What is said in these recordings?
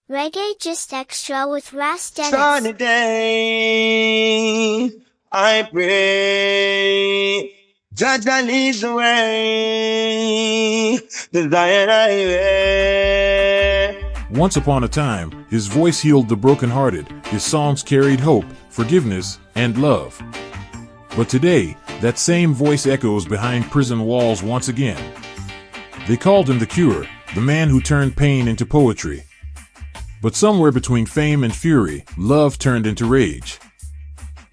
Reggae Just Extra with Ras Dennis. Sunny day, I pray. Jah leads the way, the Zion highway. Once upon a time, his voice healed the brokenhearted, his songs carried hope, forgiveness, and love. But today, that same voice echoes behind prison walls once again. They called him the Cure, the man who turned pain into poetry. But somewhere between fame and fury, love turned into rage.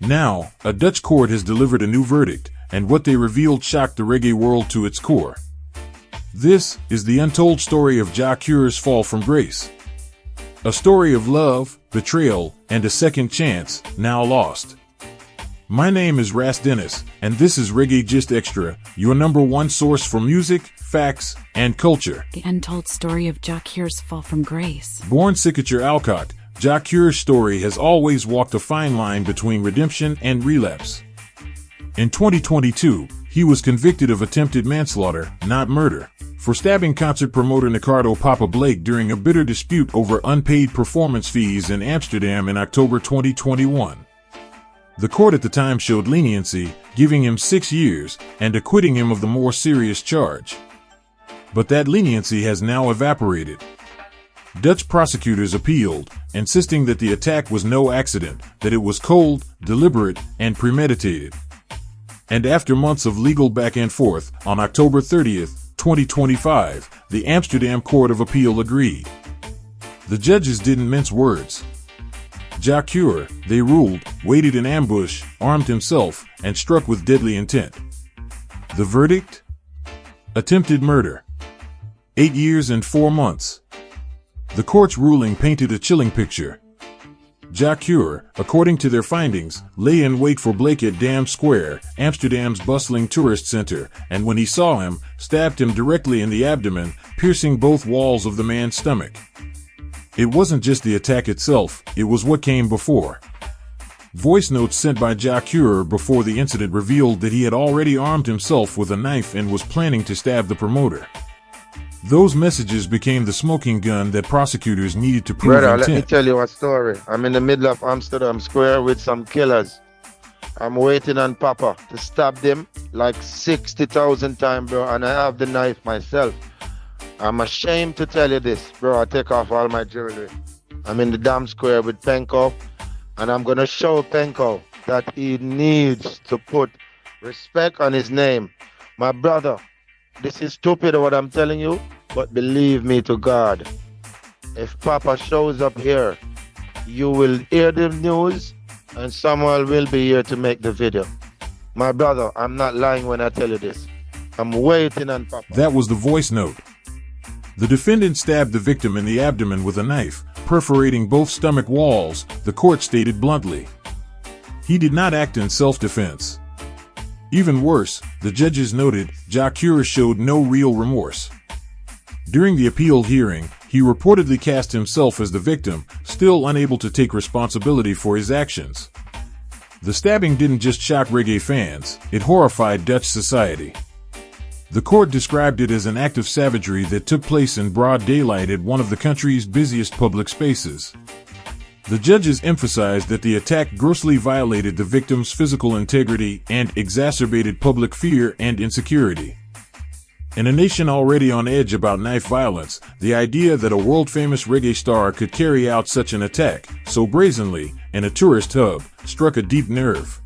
Now, a Dutch court has delivered a new verdict, and what they revealed shocked the reggae world to its core. This is the untold story of Jah Cure's fall from grace. A story of love, betrayal, and a second chance, now lost. My name is Ras Dennis, and this is Reggae Just Extra, your #1 source for music, facts, and culture. The untold story of Jah Cure's fall from grace. Born Signature Alcott, Jah Cure's story has always walked a fine line between redemption and relapse. In 2022, he was convicted of attempted manslaughter, not murder, for stabbing concert promoter Ricardo Papa Blake during a bitter dispute over unpaid performance fees in Amsterdam in October 2021. The court at the time showed leniency, giving him 6 years and acquitting him of the more serious charge. But that leniency has now evaporated. Dutch prosecutors appealed, insisting that the attack was no accident, that it was cold, deliberate, and premeditated. And after months of legal back and forth, on October 30th, 2025, the Amsterdam Court of Appeal agreed. The judges didn't mince words. Jah Cure, they ruled, waited in ambush, armed himself, and struck with deadly intent. The verdict? Attempted murder. 8 years and 4 months. The court's ruling painted a chilling picture. Jah Cure, according to their findings, lay in wait for Blake at Dam Square, Amsterdam's bustling tourist center, and when he saw him, stabbed him directly in the abdomen, piercing both walls of the man's stomach. It wasn't just the attack itself, it was what came before. Voice notes sent by Jah Cure before the incident revealed that he had already armed himself with a knife and was planning to stab the promoter. Those messages became the smoking gun that prosecutors needed to prove Brother, intent. let me tell you a story. I'm in the middle of Amsterdam Square with some killers. I'm waiting on Papa to stab them like 60,000 times, bro, and I have the knife myself. I'm ashamed to tell you this, bro. I take off all my jewelry. I'm in the Dam Square with Penko, and I'm going to show Penko that he needs to put respect on his name. My brother, this is stupid what I'm telling you, but believe me to God, if Papa shows up here, you will hear the news and someone will be here to make the video. My brother, I'm not lying when I tell you this. I'm waiting on Papa. That was the voice note. The defendant stabbed the victim in the abdomen with a knife, perforating both stomach walls, the court stated bluntly. He did not act in self-defense. Even worse, the judges noted, Jah Cure showed no real remorse. During the appeal hearing, he reportedly cast himself as the victim, still unable to take responsibility for his actions. The stabbing didn't just shock reggae fans, it horrified Dutch society. The court described it as an act of savagery that took place in broad daylight at one of the country's busiest public spaces. The judges emphasized that the attack grossly violated the victim's physical integrity and exacerbated public fear and insecurity. In a nation already on edge about knife violence, the idea that a world-famous reggae star could carry out such an attack, so brazenly, in a tourist hub, struck a deep nerve.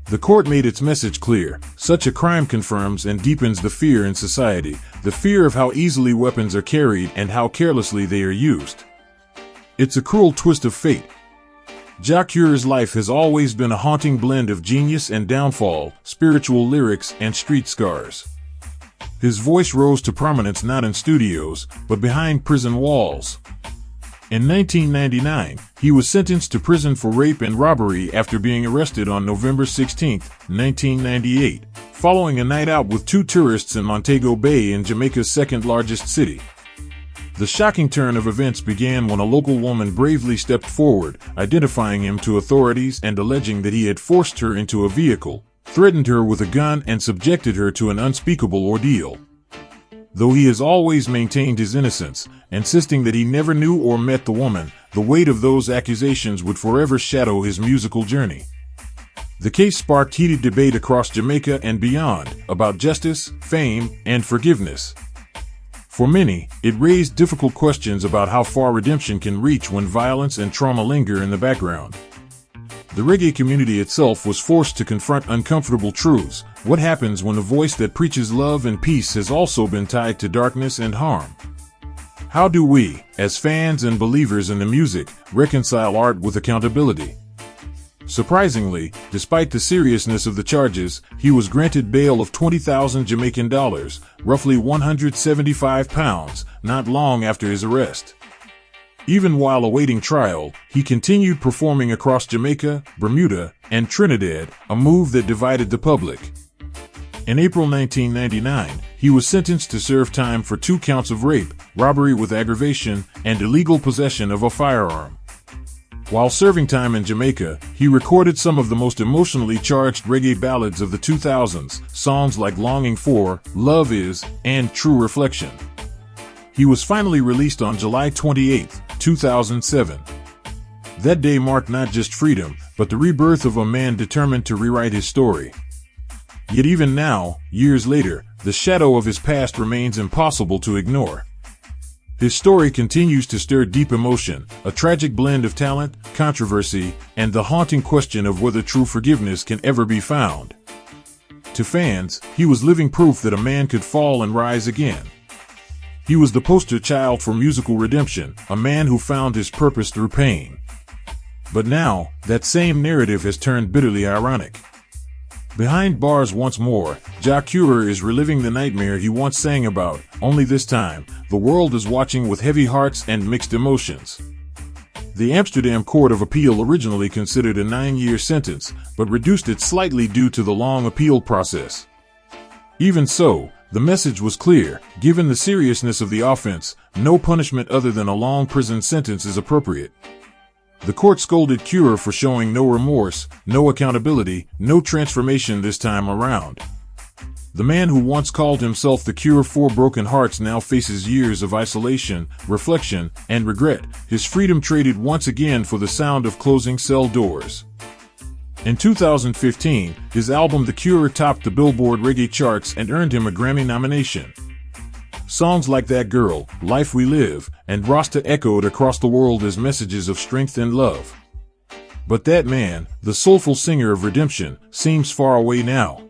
The court made its message clear. Such a crime confirms and deepens the fear in society, the fear of how easily weapons are carried and how carelessly they are used. It's a cruel twist of fate. Jah Cure's life has always been a haunting blend of genius and downfall, spiritual lyrics and street scars. His voice rose to prominence not in studios, but behind prison walls. In 1999, he was sentenced to prison for rape and robbery after being arrested on November 16, 1998, following a night out with 2 tourists in Montego Bay in Jamaica's second-largest city. The shocking turn of events began when a local woman bravely stepped forward, identifying him to authorities and alleging that he had forced her into a vehicle, threatened her with a gun and subjected her to an unspeakable ordeal. though he has always maintained his innocence, insisting that he never knew or met the woman. The weight of those accusations would forever shadow his musical journey. The case sparked heated debate across Jamaica and beyond about justice, fame, and forgiveness. For many, it raised difficult questions about how far redemption can reach when violence and trauma linger in the background. The reggae community itself was forced to confront uncomfortable truths. What happens when a voice that preaches love and peace has also been tied to darkness and harm? How do we, as fans and believers in the music, reconcile art with accountability? Surprisingly, despite the seriousness of the charges, he was granted bail of 20,000 Jamaican dollars, roughly 175 pounds, not long after his arrest. Even while awaiting trial, he continued performing across Jamaica, Bermuda, and Trinidad, a move that divided the public. In April 1999, he was sentenced to serve time for 2 counts of rape, robbery with aggravation, and illegal possession of a firearm. While serving time in Jamaica, he recorded some of the most emotionally charged reggae ballads of the 2000s, songs like Longing For, Love Is, and True Reflection. He was finally released on July 28, 2007. That day marked not just freedom, but the rebirth of a man determined to rewrite his story. Yet even now, years later, the shadow of his past remains impossible to ignore. His story continues to stir deep emotion, a tragic blend of talent, controversy, and the haunting question of whether true forgiveness can ever be found. To fans, he was living proof that a man could fall and rise again. He was the poster child for musical redemption, a man who found his purpose through pain. But now, that same narrative has turned bitterly ironic. Behind bars once more, Jah Cure is reliving the nightmare he once sang about, only this time, the world is watching with heavy hearts and mixed emotions. The Amsterdam Court of Appeal originally considered a 9-year sentence, but reduced it slightly due to the long appeal process. Even so, the message was clear: given the seriousness of the offense, no punishment other than a long prison sentence is appropriate. The court scolded Cure for showing no remorse, no accountability, no transformation this time around. The man who once called himself the cure for broken hearts now faces years of isolation, reflection, and regret, his freedom traded once again for the sound of closing cell doors. In 2015, his album The Cure topped the Billboard reggae charts and earned him a Grammy nomination. Songs like That Girl, Life We Live, and Rasta echoed across the world as messages of strength and love. But that man, the soulful singer of redemption, seems far away now.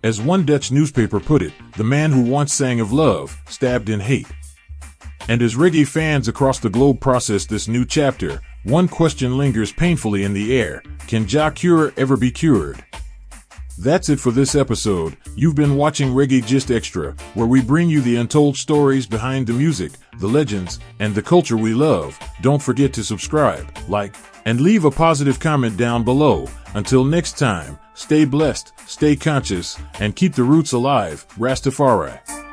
As one Dutch newspaper put it, the man who once sang of love, stabbed in hate. And as reggae fans across the globe process this new chapter, one question lingers painfully in the air: can Jah Cure ever be cured? That's it for this episode. You've been watching Reggae Gist Xtra, where we bring you the untold stories behind the music, the legends, and the culture we love. Don't forget to subscribe, like, and leave a positive comment down below. Until next time, stay blessed, stay conscious, and keep the roots alive. Rastafari.